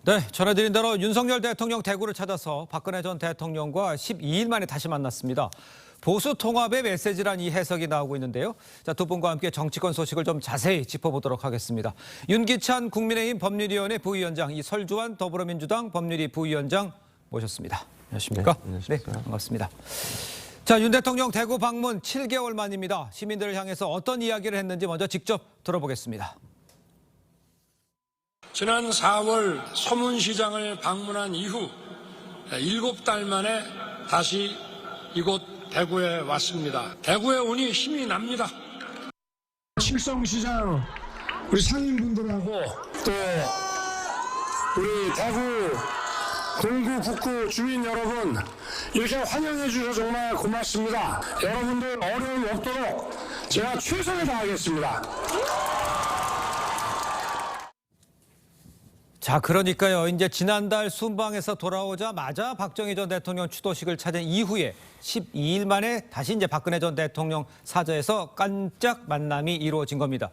네, 전해드린 대로 윤석열 대통령 대구를 찾아서 박근혜 전 대통령과 12일 만에 다시 만났습니다. 보수 통합의 메시지란 이 해석이 나오고 있는데요. 자, 두 분과 함께 정치권 소식을 좀 자세히 짚어보도록 하겠습니다. 윤기찬 국민의힘 법률위원회 부위원장, 이설주환 더불어민주당 법률위 부위원장 모셨습니다. 안녕하십니까? 네, 반갑습니다. 자, 윤 대통령 대구 방문 7개월 만입니다. 시민들을 향해서 어떤 이야기를 했는지 먼저 직접 들어보겠습니다. 지난 4월 서문시장을 방문한 이후 7달 만에 다시 이곳 대구에 왔습니다. 대구에 오니 힘이 납니다. 칠성시장 우리 상인분들하고 또 우리 대구 동구 북구 주민 여러분 이렇게 환영해 주셔서 정말 고맙습니다. 여러분들 어려움 없도록 제가 최선을 다하겠습니다. 자, 그러니까요. 이제 지난달 순방에서 돌아오자마자 박정희 전 대통령 추도식을 찾은 이후에 12일 만에 다시 이제 박근혜 전 대통령 사저에서 깜짝 만남이 이루어진 겁니다.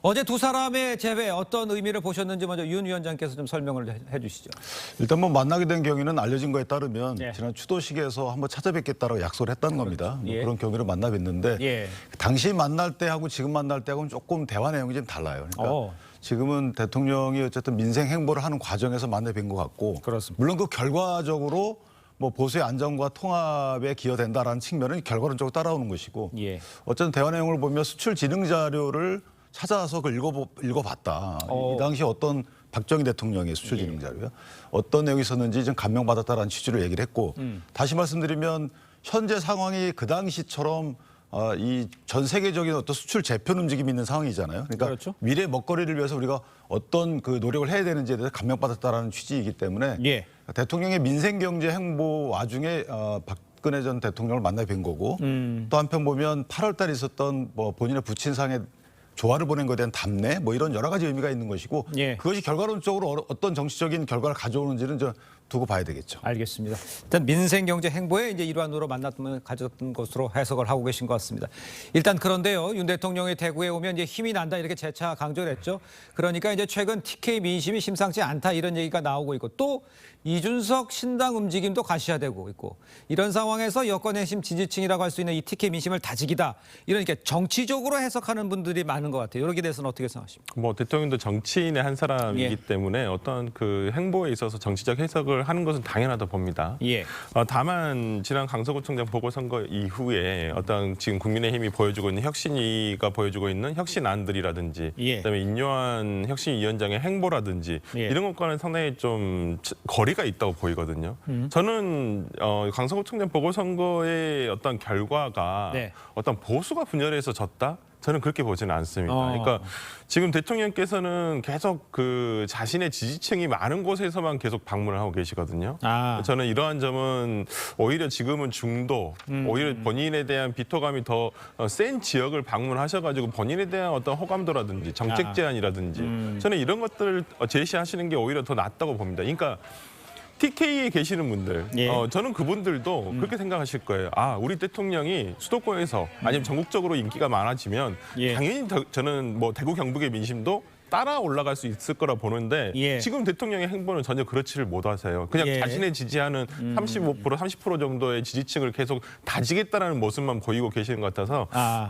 어제 두 사람의 재회 어떤 의미를 보셨는지 먼저 윤 위원장께서 좀 설명을 해 주시죠. 일단 뭐 만나게 된 경위는 알려진 거에 따르면 예. 지난 추도식에서 한번 찾아뵙겠다고 약속을 했다는 겁니다. 뭐 예. 그런 경위로 만나 뵀는데 예. 당시 만날 때하고 지금 만날 때하고는 조금 대화 내용이 좀 달라요. 그러니까 지금은 대통령이 어쨌든 민생 행보를 하는 과정에서 만나 뵌 것 같고 그렇습니다. 물론 그 결과적으로 뭐 보수의 안정과 통합에 기여된다라는 측면은 결과론적으로 따라오는 것이고 예. 어쨌든 대화 내용을 보면 수출 진흥 자료를 찾아서 그걸 읽어봤다. 이 당시 어떤 박정희 대통령의 수출 진흥 자료요. 어떤 내용이 있었는지 좀 감명받았다라는 취지로 얘기를 했고 다시 말씀드리면 현재 상황이 그 당시처럼 이 전 세계적인 어떤 수출 재편 움직임이 있는 상황이잖아요. 그러니까 그렇죠. 미래 먹거리를 위해서 우리가 어떤 그 노력을 해야 되는지에 대해서 감명받았다라는 취지이기 때문에 예. 대통령의 민생 경제 행보 와중에 박근혜 전 대통령을 만나 뵌 거고 또 한편 보면 8월 달에 있었던 뭐 본인의 부친상의 조화를 보낸 것에 대한 답례 뭐 이런 여러 가지 의미가 있는 것이고 예. 그것이 결과론적으로 어떤 정치적인 결과를 가져오는지는 저 두고 봐야 되겠죠. 알겠습니다. 일단 민생 경제 행보의 이제 일환으로 만났던 가졌던 것으로 해석을 하고 계신 것 같습니다. 일단 그런데요, 윤 대통령이 대구에 오면 이제 힘이 난다 이렇게 재차 강조를 했죠. 그러니까 이제 최근 TK 민심이 심상치 않다 이런 얘기가 나오고 있고 또 이준석 신당 움직임도 가시화되고 있고 이런 상황에서 여권 핵심 지지층이라고 할 수 있는 이 TK 민심을 다지기다 이러니까 정치적으로 해석하는 분들이 많은 것 같아요. 여기에 대해서는 어떻게 생각하십니까? 뭐 대통령도 정치인의 한 사람이기 예. 때문에 어떤 그 행보에 있어서 정치적 해석을 하는 것은 당연하다 봅니다. 예. 다만 지난 강서구청장 보궐선거 이후에 어떤 지금 국민의힘이 보여주고 있는 혁신위가 보여주고 있는 혁신안들이라든지 예. 그다음에 인요한 혁신위원장의 행보라든지 예. 이런 것과는 상당히 좀 거리가 있다고 보이거든요. 저는 강서구청장 보궐선거의 어떤 결과가 네. 어떤 보수가 분열해서 졌다? 저는 그렇게 보지는 않습니다. 그러니까 지금 대통령께서는 계속 그 자신의 지지층이 많은 곳에서만 계속 방문을 하고 계시거든요. 저는 이러한 점은 오히려 지금은 중도, 오히려 본인에 대한 비토감이 더 센 지역을 방문하셔가지고 본인에 대한 어떤 호감도라든지 정책 제안이라든지 저는 이런 것들을 제시하시는 게 오히려 더 낫다고 봅니다. 그러니까 TK에 계시는 분들, 예. 저는 그분들도 그렇게 생각하실 거예요. 아, 우리 대통령이 수도권에서 아니면 전국적으로 인기가 많아지면 예. 당연히 저는 뭐 대구 경북의 민심도 따라 올라갈 수 있을 거라 보는데 예. 지금 대통령의 행보는 전혀 그렇지를 못하세요. 그냥 예. 자신의 지지하는 35%, 30% 정도의 지지층을 계속 다지겠다라는 모습만 보이고 계시는 것 같아서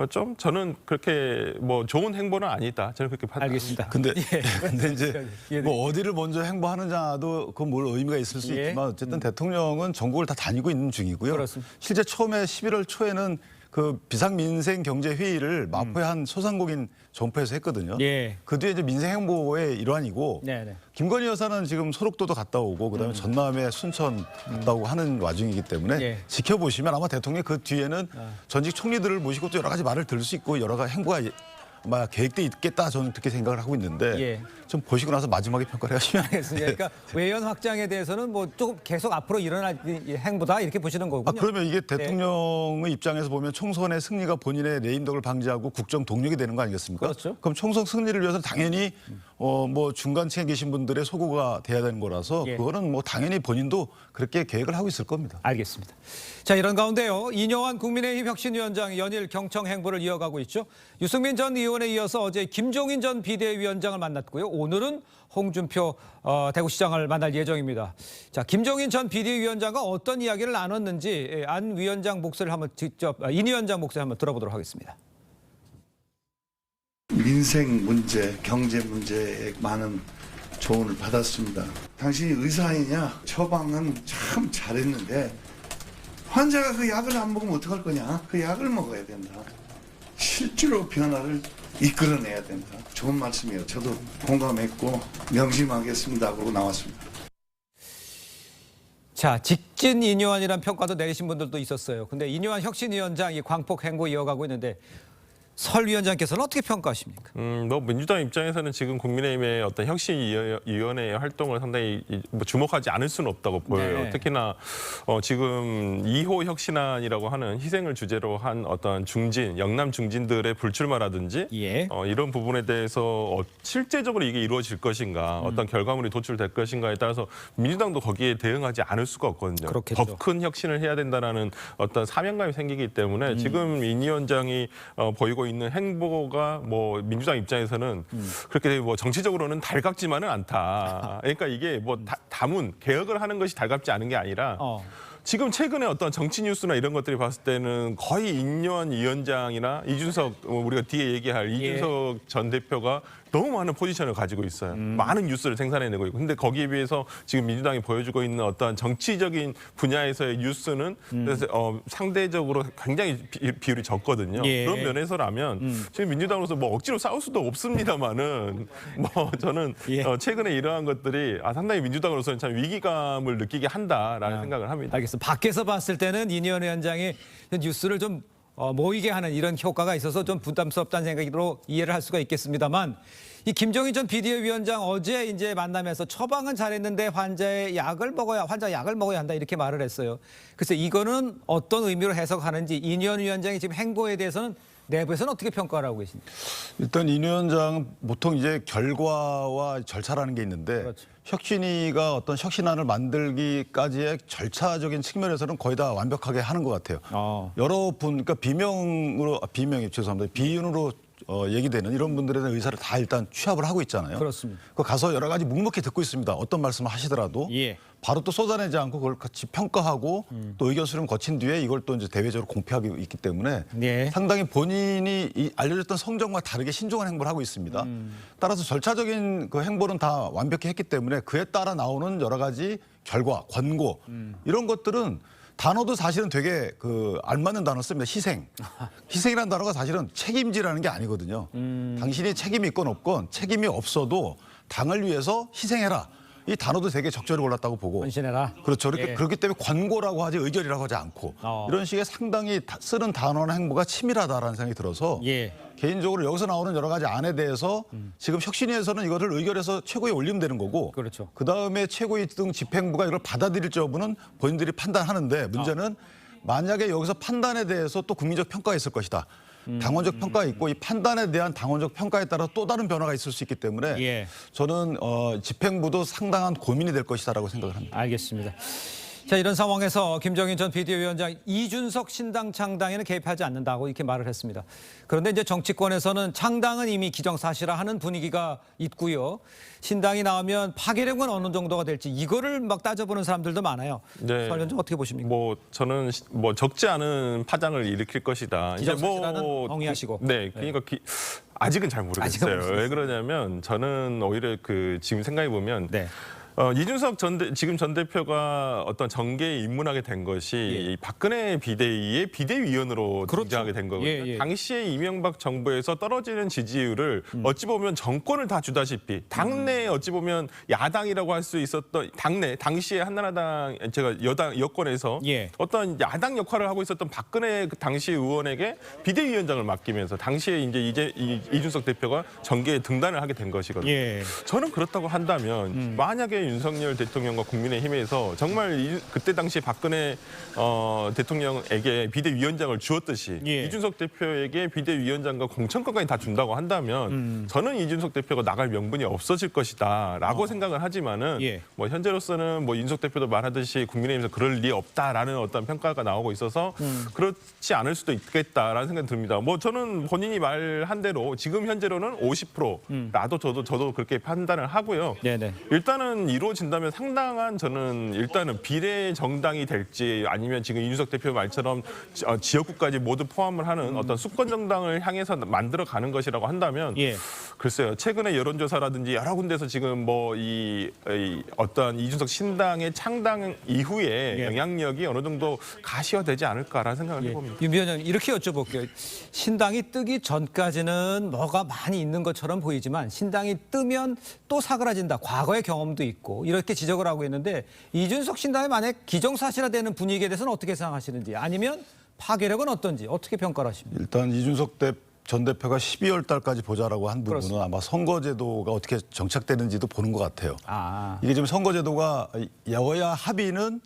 좀 저는 그렇게 뭐 좋은 행보는 아니다. 저는 그렇게 알겠습니다. 근데 예. 근데 이제 예. 뭐 어디를 먼저 행보하느냐도 그건 뭘 의미가 있을 수 예. 있지만 어쨌든 대통령은 전국을 다 다니고 있는 중이고요. 그렇습니다. 실제 처음에 11월 초에는 그 비상민생 경제 회의를 마포의 한 소상공인 점포에서 했거든요. 예. 그 뒤에 이제 민생 행보의 일환이고 네네. 김건희 여사는 지금 소록도도 갔다 오고 그다음에 전남에 순천 갔다 오고 하는 와중이기 때문에 예. 지켜보시면 아마 대통령이 그 뒤에는 전직 총리들을 모시고 또 여러 가지 말을 들을 수 있고 여러 가지 행보가 아마 계획돼 있겠다 저는 그렇게 생각을 하고 있는데 예. 좀 보시고 나서 마지막에 평가를 하시면 알겠습니다. 그러니까 외연 확장에 대해서는 뭐 조금 계속 앞으로 일어날 행보다 이렇게 보시는 거군요. 그러면 이게 대통령의 입장에서 보면 총선의 승리가 본인의 레임덕을 방지하고 국정 동력이 되는 거 아니겠습니까? 그렇죠. 그럼 총선 승리를 위해서 당연히 뭐 중간층에 계신 분들의 소구가 돼야 되는 거라서 예. 그거는 뭐 당연히 본인도 그렇게 계획을 하고 있을 겁니다. 알겠습니다. 자, 이런 가운데요. 인요한 국민의힘 혁신위원장이 연일 경청 행보를 이어가고 있죠. 유승민 전 의원 김재원에 이어서 어제 김종인 전 비대위원장을 만났고요. 오늘은 홍준표 대구시장을 만날 예정입니다. 자, 김종인 전 비대위원장과 어떤 이야기를 나눴는지 안 위원장 목소리를 한번 인 위원장 목소리 한번 들어보도록 하겠습니다. 민생 문제, 경제 문제에 많은 조언을 받았습니다. 당신이 의사 아니냐? 처방은 참 잘했는데 환자가 그 약을 안 먹으면 어떡할 거냐? 그 약을 먹어야 된다. 실제로 변화를 이끌어내야 된다. 좋은 말씀이에요. 저도 공감했고 명심하겠습니다 하고 나왔습니다. 자, 직진 인요한이라는 평가도 내리신 분들도 있었어요. 근데 인요한 혁신위원장이 광폭 행보 이어가고 있는데 설 위원장께서는 어떻게 평가하십니까? 뭐 민주당 입장에서는 지금 국민의힘의 어떤 혁신위원회의 활동을 상당히 뭐 주목하지 않을 수는 없다고 보여요. 네. 특히나 지금 2호 혁신안이라고 하는 희생을 주제로 한 어떤 중진, 영남 중진들의 불출마라든지 예. 이런 부분에 대해서 실제적으로 이게 이루어질 것인가, 어떤 결과물이 도출될 것인가에 따라서 민주당도 거기에 대응하지 않을 수가 없거든요. 그렇겠죠. 더 큰 혁신을 해야 된다는 어떤 사명감이 생기기 때문에 지금 인 위원장이 보이고 있는 행보가 뭐 민주당 입장에서는 그렇게 뭐 정치적으로는 달갑지만은 않다. 그러니까 이게 뭐 다문 개혁을 하는 것이 달갑지 않은 게 아니라 지금 최근에 어떤 정치 뉴스나 이런 것들이 봤을 때는 거의 인요한 위원장이나 이준석 우리가 뒤에 얘기할 이준석 전 대표가 너무 많은 포지션을 가지고 있어요. 많은 뉴스를 생산해내고 있고. 근데 거기에 비해서 지금 민주당이 보여주고 있는 어떤 정치적인 분야에서의 뉴스는 그래서 상대적으로 굉장히 비율이 적거든요. 예. 그런 면에서라면 지금 민주당으로서 뭐 억지로 싸울 수도 없습니다만은 뭐 저는 예. 최근에 이러한 것들이 상당히 민주당으로서는 참 위기감을 느끼게 한다라는 생각을 합니다. 알겠습니다. 밖에서 봤을 때는 인요한 위원장이 뉴스를 좀 모이게 하는 이런 효과가 있어서 좀 부담스럽다는 생각으로 이해를 할 수가 있겠습니다만 이 김종인 전 비대위원장 어제 이제 만나면서 처방은 잘했는데 환자 약을 먹어야 한다 이렇게 말을 했어요. 그래서 이거는 어떤 의미로 해석하는지 인요한 위원장이 지금 행보에 대해서는 내부에서는 어떻게 평가를 하고 계십니까? 일단 인 위원장 보통 이제 결과와 절차라는 게 있는데 그렇죠. 혁신위가 어떤 혁신안을 만들기까지의 절차적인 측면에서는 거의 다 완벽하게 하는 것 같아요. 여러 분, 그러니까 비윤으로 얘기되는 이런 분들에 대한 의사를 다 일단 취합을 하고 있잖아요. 그렇습니다. 그 가서 여러 가지 묵묵히 듣고 있습니다. 어떤 말씀을 하시더라도 예. 바로 또 쏟아내지 않고 그걸 같이 평가하고 또 의견 수렴 거친 뒤에 이걸 또 이제 대외적으로 공표하고 있기 때문에 예. 상당히 본인이 알려졌던 성정과 다르게 신중한 행보를 하고 있습니다. 따라서 절차적인 그 행보는 다 완벽히 했기 때문에 그에 따라 나오는 여러 가지 결과, 권고 이런 것들은 단어도 사실은 되게 알맞는 단어 씁니다. 희생. 희생이라는 단어가 사실은 책임지라는 게 아니거든요. 당신이 책임이 있건 없건 책임이 없어도 당을 위해서 희생해라. 이 단어도 되게 적절히 골랐다고 보고. 헌신해라. 그렇죠. 예. 그렇기 때문에 권고라고 하지 의결이라고 하지 않고 이런 식의 상당히 쓰는 단어나 행보가 치밀하다라는 생각이 들어서 예. 개인적으로 여기서 나오는 여러 가지 안에 대해서 지금 혁신위에서는 이거를 의결해서 최고위에 올리면 되는 거고 그렇죠. 그다음에 최고위 등 집행부가 이걸 받아들일지 여부는 본인들이 판단하는데 문제는 만약에 여기서 판단에 대해서 또 국민적 평가가 있을 것이다. 당원적 평가가 있고 이 판단에 대한 당원적 평가에 따라 또 다른 변화가 있을 수 있기 때문에 예. 저는 집행부도 상당한 고민이 될 것이다라고 생각을 합니다. 알겠습니다. 자, 이런 상황에서 김종인 전 비대위원장 이준석 신당 창당에는 개입하지 않는다고 이렇게 말을 했습니다. 그런데 이제 정치권에서는 창당은 이미 기정사실화하는 분위기가 있고요. 신당이 나오면 파괴력은 어느 정도가 될지 이거를 막 따져보는 사람들도 많아요. 네. 설 위원장 어떻게 보십니까? 뭐 저는 뭐 적지 않은 파장을 일으킬 것이다. 기정사실화는 엉이하시고. 네, 그러니까 아직은 잘 모르겠어요. 아직은 모르겠어요. 왜 그러냐면 저는 오히려 지금 생각해 보면. 네. 이준석 지금 전 대표가 어떤 정계에 입문하게 된 것이 이 박근혜 비대위의 비대위원으로 그렇죠. 등장하게 된 거거든요. 예, 예. 당시에 이명박 정부에서 떨어지는 지지율을 어찌 보면 정권을 다 주다시피 당내에 어찌 보면 야당이라고 할 수 있었던 당시에 한나라당 제가 여권에서 예. 어떤 야당 역할을 하고 있었던 박근혜 그 당시 의원에게 비대위원장을 맡기면서 당시에 이제 이준석 대표가 정계에 등단을 하게 된 것이거든요. 예. 저는 그렇다고 한다면 만약에 윤석열 대통령과 국민의힘에서 정말 그때 당시 박근혜 대통령에게 비대위원장을 주었듯이 예. 이준석 대표에게 비대위원장과 공천권까지 다 준다고 한다면 저는 이준석 대표가 나갈 명분이 없어질 것이다라고 생각을 하지만은 예. 뭐 현재로서는 뭐 윤석 대표도 말하듯이 국민의힘에서 그럴 리 없다라는 어떤 평가가 나오고 있어서 그렇지 않을 수도 있겠다라는 생각이 듭니다. 뭐 저는 본인이 말한 대로 지금 현재로는 50%라도 저도 그렇게 판단을 하고요. 네네. 일단은 이루어진다면 상당한 저는 일단은 비례 정당이 될지 아니면 지금 이준석 대표 말처럼 지역구까지 모두 포함을 하는 어떤 수권 정당을 향해서 만들어 가는 것이라고 한다면 예. 글쎄요. 최근에 여론조사라든지 여러 군데서 지금 뭐 이 어떤 이준석 신당의 창당 이후에 예. 영향력이 어느 정도 가시화되지 않을까라는 생각을 해봅니다. 윤 위원장님 이렇게 여쭤볼게요. 신당이 뜨기 전까지는 뭐가 많이 있는 것처럼 보이지만 신당이 뜨면 또 사그라진다. 과거의 경험도 있고 이렇게 지적을 하고 있는데 이준석 신당이 만약 기정사실화되는 분위기에 대해서는 어떻게 생각하시는지 아니면 파괴력은 어떤지 어떻게 평가를 하십니까? 일단 이준석 전 대표가 12월 달까지 보자라고 한 부분은 그렇습니다. 아마 선거제도가 어떻게 정착되는지도 보는 것 같아요. 아. 이게 지금 선거제도가 여야 합의는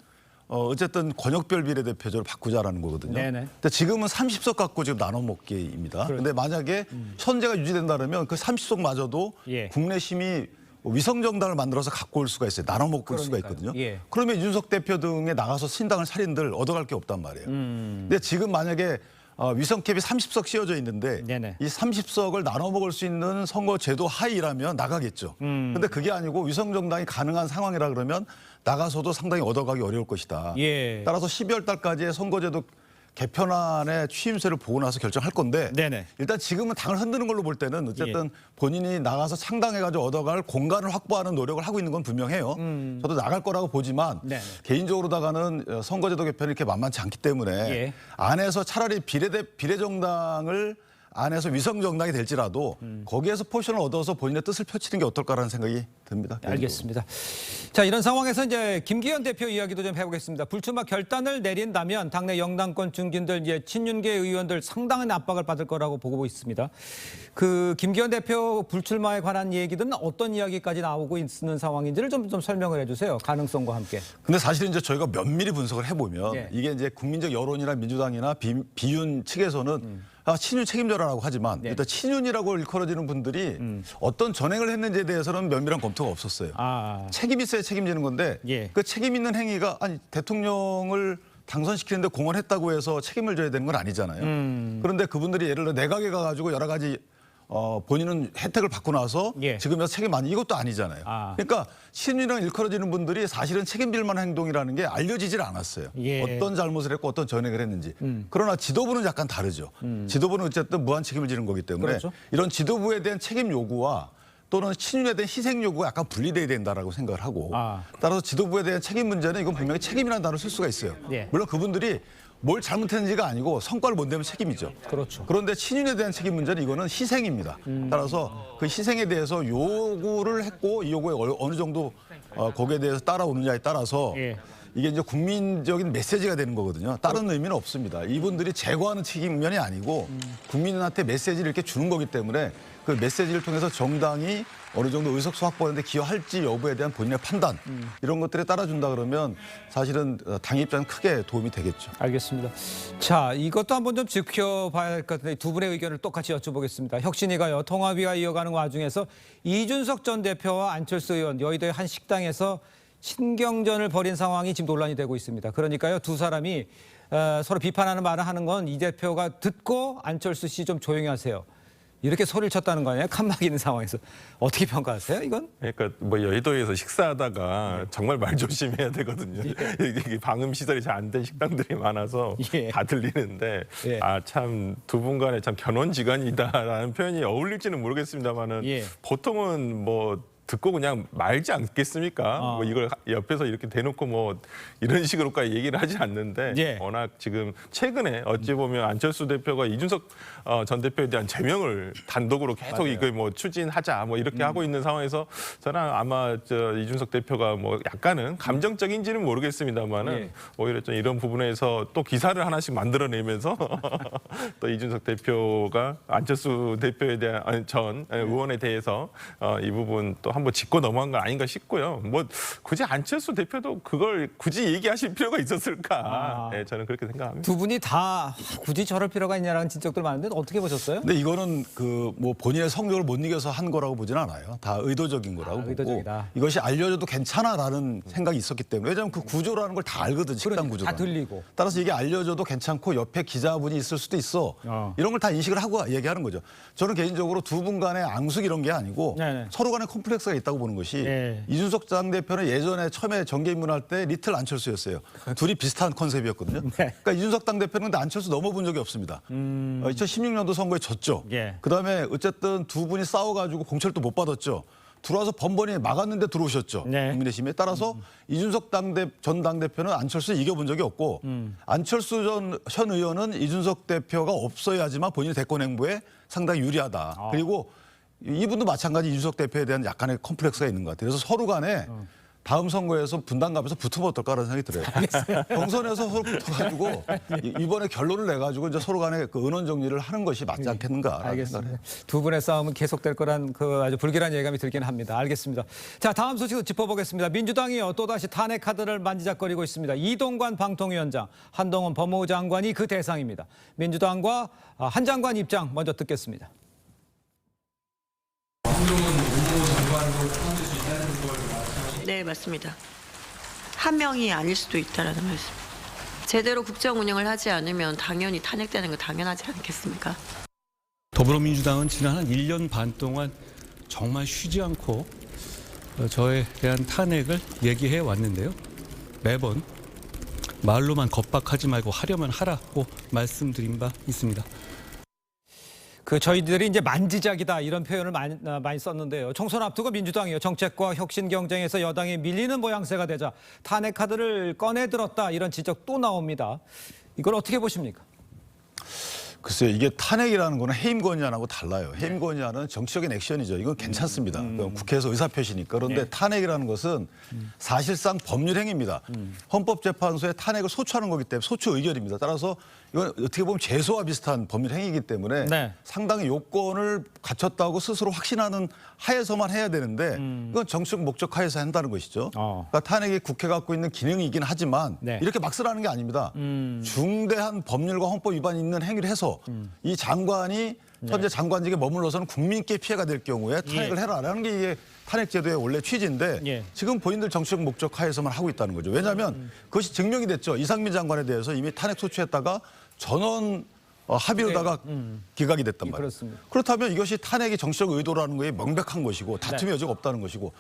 어쨌든 권역별 비례대표제로 바꾸자라는 거거든요. 네네. 근데 지금은 30석 갖고 지금 나눠 먹기입니다. 그런데 만약에 현재가 유지된다면 그 30석마저도 예. 국내심이 위성정당을 만들어서 갖고 올 수가 있어요. 나눠 먹을 수가 있거든요. 예. 그러면 이준석 대표 등에 나가서 신당을 살인들 얻어갈 게 없단 말이에요. 근데 지금 만약에 위성캡이 30석 씌워져 있는데 네네. 이 30석을 나눠 먹을 수 있는 선거제도 하이라면 나가겠죠. 그런데 그게 아니고 위성정당이 가능한 상황이라 그러면 나가서도 상당히 얻어가기 어려울 것이다. 예. 따라서 12월 달까지의 선거제도 개편안의 취임새를 보고 나서 결정할 건데 네네. 일단 지금은 당을 흔드는 걸로 볼 때는 어쨌든 본인이 나가서 창당해가지고 얻어갈 공간을 확보하는 노력을 하고 있는 건 분명해요. 저도 나갈 거라고 보지만 네네. 개인적으로다가는 선거제도 개편이 이렇게 만만치 않기 때문에 예. 안에서 차라리 비례정당을 안에서 위성정당이 될지라도 거기에서 포션을 얻어서 본인의 뜻을 펼치는 게 어떨까라는 생각이 듭니다. 알겠습니다. 자, 이런 상황에서 이제 김기현 대표 이야기도 좀 해보겠습니다. 불출마 결단을 내린다면 당내 영당권 중진들 이제 친윤계 의원들 상당한 압박을 받을 거라고 보고 있습니다. 그 김기현 대표 불출마에 관한 얘기든 어떤 이야기까지 나오고 있는 상황인지를 좀 설명을 해주세요. 가능성과 함께. 근데 사실 이제 저희가 면밀히 분석을 해보면 예. 이게 이제 국민적 여론이나 민주당이나 비윤 측에서는 친윤 책임져라라고 하지만 네. 일단 친윤이라고 일컬어지는 분들이 어떤 전행을 했는지에 대해서는 면밀한 검토가 없었어요. 책임 있어야 책임지는 건데 예. 그 책임 있는 행위가 아니 대통령을 당선시키는데 공헌했다고 해서 책임을 져야 되는 건 아니잖아요. 그런데 그분들이 예를 들어 내각에 가가지고 여러 가지 본인은 혜택을 받고 나서 예. 지금에서 책임 안 이것도 아니잖아요. 그러니까 친윤이랑 일컬어지는 분들이 사실은 책임질 만한 행동이라는 게 알려지질 않았어요. 예. 어떤 잘못을 했고 어떤 전행을 했는지. 그러나 지도부는 약간 다르죠. 지도부는 어쨌든 무한 책임을 지는 거기 때문에 그렇죠. 이런 지도부에 대한 책임 요구와 또는 친윤에 대한 희생 요구가 약간 분리돼야 된다라고 생각을 하고 따라서 지도부에 대한 책임 문제는 이건 분명히 책임이라는 단어를 쓸 수가 있어요. 예. 물론 그분들이 뭘 잘못했는지가 아니고 성과를 못 내면 책임이죠. 그렇죠. 그런데 친윤에 대한 책임 문제는 이거는 희생입니다. 따라서 그 희생에 대해서 요구를 했고 이 요구에 어느 정도 거기에 대해서 따라오느냐에 따라서 예. 이게 이제 국민적인 메시지가 되는 거거든요. 다른 의미는 없습니다. 이분들이 제거하는 책임면이 아니고 국민한테 메시지를 이렇게 주는 거기 때문에 그 메시지를 통해서 정당이 어느 정도 의석수 확보하는데 기여할지 여부에 대한 본인의 판단 이런 것들에 따라준다 그러면 사실은 당 입장은 크게 도움이 되겠죠. 알겠습니다. 자, 이것도 한번 좀 지켜봐야 할 것 같은데 두 분의 의견을 똑같이 여쭤보겠습니다. 혁신위가요, 통합위와 이어가는 와중에서 이준석 전 대표와 안철수 의원 여의도의 한 식당에서 신경전을 벌인 상황이 지금 논란이 되고 있습니다. 그러니까요, 두 사람이 서로 비판하는 말을 하는 건 이 대표가 듣고 안철수 씨 좀 조용히 하세요. 이렇게 소리를 쳤다는 거 아니에요? 칸막이 있는 상황에서. 어떻게 평가하세요, 이건? 그러니까 뭐 여의도에서 식사하다가 정말 말 조심해야 되거든요. 이게 방음 시설이 잘 안 된 식당들이 많아서 예. 다 들리는데 예. 참 두 분 간에 참 견원지간이다라는 표현이 어울릴지는 모르겠습니다만은 예. 보통은 뭐 듣고 그냥 말지 않겠습니까? 뭐 이걸 옆에서 이렇게 대놓고 뭐 이런 식으로까지 얘기를 하지 않는데 예. 워낙 지금 최근에 어찌 보면 안철수 대표가 이준석 전 대표에 대한 제명을 단독으로 계속 맞아요. 이걸 뭐 추진하자 뭐 이렇게 하고 있는 상황에서 저는 아마 이준석 대표가 뭐 약간은 감정적인지는 모르겠습니다만은 예. 오히려 좀 이런 부분에서 또 기사를 하나씩 만들어내면서 또 이준석 대표가 안철수 대표에 대한 전 의원에 대해서 이 부분 또 한번 짚고 넘어간 건 아닌가 싶고요. 뭐 굳이 안철수 대표도 그걸 굳이 얘기하실 필요가 있었을까? 네, 저는 그렇게 생각합니다. 두 분이 다 굳이 저럴 필요가 있냐라는 지적들 많은데 어떻게 보셨어요? 근데 이거는 그 뭐 본인의 성격을 못 이겨서 한 거라고 보지는 않아요. 다 의도적인 거라고 보고 의도적이다. 이것이 알려져도 괜찮아라는 생각이 있었기 때문에 왜냐하면 그 구조라는 걸 다 알거든 식당 구조가. 다 들리고. 따라서 이게 알려져도 괜찮고 옆에 기자분이 있을 수도 있어. 이런 걸 다 인식을 하고 얘기하는 거죠. 저는 개인적으로 두 분 간의 앙숙 이런 게 아니고 네네. 서로 간에 콤플렉스가 있다고 보는 것이 네. 이준석 당 대표는 예전에 처음에 정계 입문할 때 리틀 안철수였어요. 둘이 비슷한 컨셉이었거든요. 네. 그러니까 이준석 당 대표는 근데 안철수 넘어본 적이 없습니다. 2016년도 선거에 졌죠. 예. 그다음에 어쨌든 두 분이 싸워가지고 공천도 못 받았죠. 들어와서 번번이 막았는데 들어오셨죠. 네. 국민의힘에 따라서 이준석 전 당대표는 안철수 이겨본 적이 없고 안철수 현 의원은 이준석 대표가 없어야지만 본인의 대권 행보에 상당히 유리하다. 그리고 이분도 마찬가지 이준석 대표에 대한 약간의 컴플렉스가 있는 것 같아요. 그래서 서로 간에 다음 선거에서 분당갑에서 붙으면 어떨까라는 생각이 들어요. 경선에서 서로 붙어가지고 이번에 결론을 내가지고 이제 서로 간에 그 의논 정리를 하는 것이 맞지 않겠는가. 알겠습니다. 두 분의 싸움은 계속될 거란 그 아주 불길한 예감이 들긴 합니다. 알겠습니다. 자, 다음 소식도 짚어보겠습니다. 민주당이요 또다시 탄핵 카드를 만지작거리고 있습니다. 이동관 방통위원장, 한동훈 법무부 장관이 그 대상입니다. 민주당과 한 장관 입장 먼저 듣겠습니다. 네, 맞습니다. 한 명이 아닐 수도 있다라는 말씀. 제대로 국정 운영을 하지 않으면 당연히 탄핵되는 거 당연하지 않겠습니까? 더불어민주당은 지난 한 1년 반 동안 정말 쉬지 않고 저에 대한 탄핵을 얘기해 왔는데요. 매번 말로만 겁박하지 말고 하려면 하라고 말씀드린 바 있습니다. 그 저희들이 이제 만지작이다 이런 표현을 많이 썼는데요. 총선 앞두고 민주당이요 정책과 혁신 경쟁에서 여당이 밀리는 모양새가 되자 탄핵 카드를 꺼내 들었다 이런 지적 또 나옵니다. 이걸 어떻게 보십니까? 글쎄요, 이게 탄핵이라는 거는 해임 건의안하고 달라요. 해임 건의안은 정치적인 액션이죠. 이건 괜찮습니다. 국회에서 의사표시니까. 그런데 탄핵이라는 것은 사실상 법률 행위입니다. 헌법재판소에 탄핵을 소추하는 거기 때문에 소추 의결입니다. 따라서 이건 어떻게 보면 제소와 비슷한 법률 행위이기 때문에 네. 상당히 요건을 갖췄다고 스스로 확신하는 하에서만 해야 되는데 이건 정치적 목적 하에서 한다는 것이죠. 그러니까 탄핵이 국회가 갖고 있는 기능이긴 하지만 네. 이렇게 막 쓰라는 게 아닙니다. 중대한 법률과 헌법 위반이 있는 행위를 해서 이 장관이 현재 장관직에 머물러서는 국민께 피해가 될 경우에 탄핵을 해라라는 게 이게 탄핵 제도의 원래 취지인데 예. 지금 본인들 정치적 목적 하에서만 하고 있다는 거죠. 왜냐하면 그것이 증명이 됐죠. 이상민 장관에 대해서 이미 탄핵 소추했다가 전원 합의로다가 기각이 됐단 말이에요. 그렇습니다. 그렇다면 이것이 탄핵이 정치적 의도라는 거에 명백한 것이고 다툼의 여지가 없다는 것이고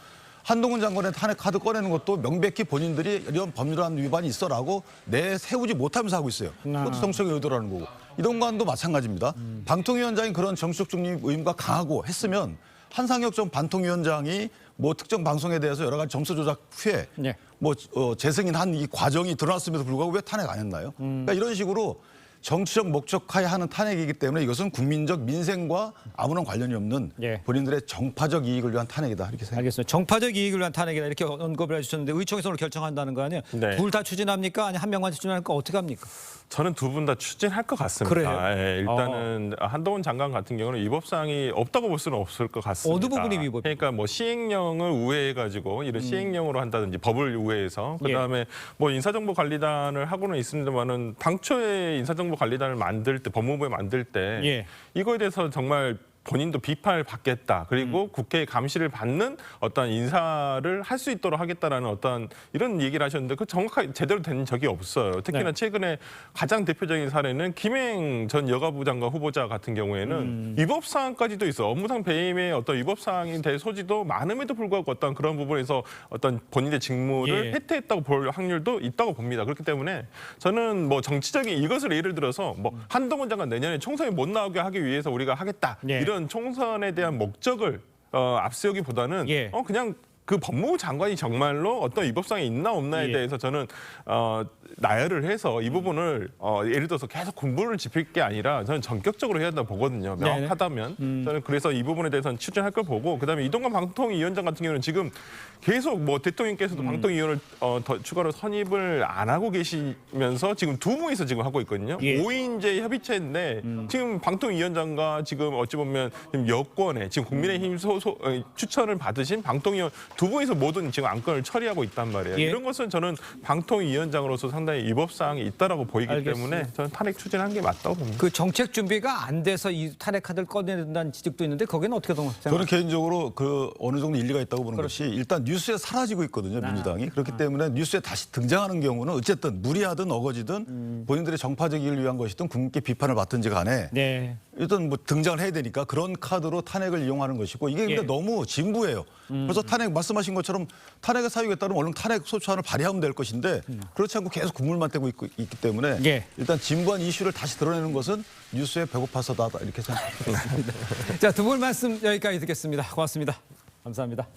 한동훈 장관의 탄핵 카드 꺼내는 것도 명백히 본인들이 이런 법률안 위반이 있어라고 내세우지 못하면서 하고 있어요. 그것도 정치적 의도라는 거고. 이동관도 마찬가지입니다. 방통위원장이 그런 정치적 중립 의무가 강하고 했으면 한상혁 전 방통위원장이 뭐 특정 방송에 대해서 여러 가지 점수 조작 후에 네. 뭐 재승인한 이 과정이 드러났음에도 불구하고 왜 탄핵 안 했나요? 그러니까 이런 식으로 정치적 목적하에 하는 탄핵이기 때문에 이것은 국민적 민생과 아무런 관련이 없는 예. 본인들의 정파적 이익을 위한 탄핵이다 이렇게 생각합니다. 알겠습니다. 정파적 이익을 위한 탄핵이다 이렇게 언급을 해주셨는데 의총에서 오늘 결정한다는 거 아니에요? 네. 둘 다 추진합니까? 아니 한 명만 추진할까? 어떻게 합니까? 저는 두 분 다 추진할 것 같습니다. 그래요? 예, 일단은 한동훈 장관 같은 경우는 위법사항이 없다고 볼 수는 없을 것 같습니다. 어느 부분이 위법? 그러니까 뭐 시행령을 우회해가지고 이런 시행령으로 한다든지 법을 우회해서 그다음에 뭐 인사정보관리단을 하고는 있습니다만은 당초에 인사정보관리단을 만들 때 법무부에 만들 때 예. 이거에 대해서 정말 본인도 비판을 받겠다. 그리고 국회의 감시를 받는 어떤 인사를 할 수 있도록 하겠다라는 어떤 이런 얘기를 하셨는데 그 정확하게 제대로 된 적이 없어요. 특히나 네. 최근에 가장 대표적인 사례는 김행 전 여가부 장관 후보자 같은 경우에는 위법 사항까지도 있어. 업무상 배임의 어떤 위법 사항이 될 소지도 많음에도 불구하고 어떤 그런 부분에서 어떤 본인의 직무를 예. 해태했다고 볼 확률도 있다고 봅니다. 그렇기 때문에 저는 뭐 정치적인 이것을 예를 들어서 뭐 한동훈 장관 내년에 총선에 못 나오게 하기 위해서 우리가 하겠다. 예. 이런 총선에 대한 목적을 앞세우기보다는 예. 그냥 그 법무부 장관이 정말로 어떤 위법성이 있나 없나에 대해서 저는 나열을 해서 이 부분을 예를 들어서 계속 공부를 짚을 게 아니라 저는 전격적으로 해야 한다고 보거든요. 명확하다면. 저는 그래서 이 부분에 대해서는 추진할 걸 보고 그다음에 이동관 방통위원장 같은 경우는 지금 계속 뭐 대통령께서도 방통위원을 더 추가로 선임을 안 하고 계시면서 지금 두 분이서 지금 하고 있거든요. 5인제 협의체인데 지금 방통위원장과 지금 어찌 보면 지금 여권에 지금 국민의힘 추천을 받으신 방통위원 두 분이서 모든 지금 안건을 처리하고 있단 말이에요. 이런 것은 저는 방통위원장으로서 상당히 위법 사항이 있다라고 보이기 때문에 저는 탄핵 추진한 게 맞다고 봅니다. 그 정책 준비가 안 돼서 이 탄핵 카드를 꺼내야 된다는 지적도 있는데 거기는 어떻게 생각하세요? 저는 개인적으로 그 어느 정도 일리가 있다고 보는 것이 일단 뉴스에 사라지고 있거든요, 민주당이. 그렇기 때문에 뉴스에 다시 등장하는 경우는 어쨌든 무리하든 어거지든 본인들의 정파적 이익을 위한 것이든 국민께 비판을 받든지 간에 일단 뭐 등장을 해야 되니까 그런 카드로 탄핵을 이용하는 것이고 이게 근데 너무 진부해요. 그래서 탄핵 말씀하신 것처럼 탄핵의 사유에 따르면 얼른 탄핵 소추안을 발의하면 될 것인데 그렇지 않고 계속 국물만 떼고 있기 때문에 일단 진부한 이슈를 다시 드러내는 것은 뉴스에 배고파서다 이렇게 생각합니다. 자, 두 분 말씀 여기까지 듣겠습니다. 고맙습니다. 감사합니다.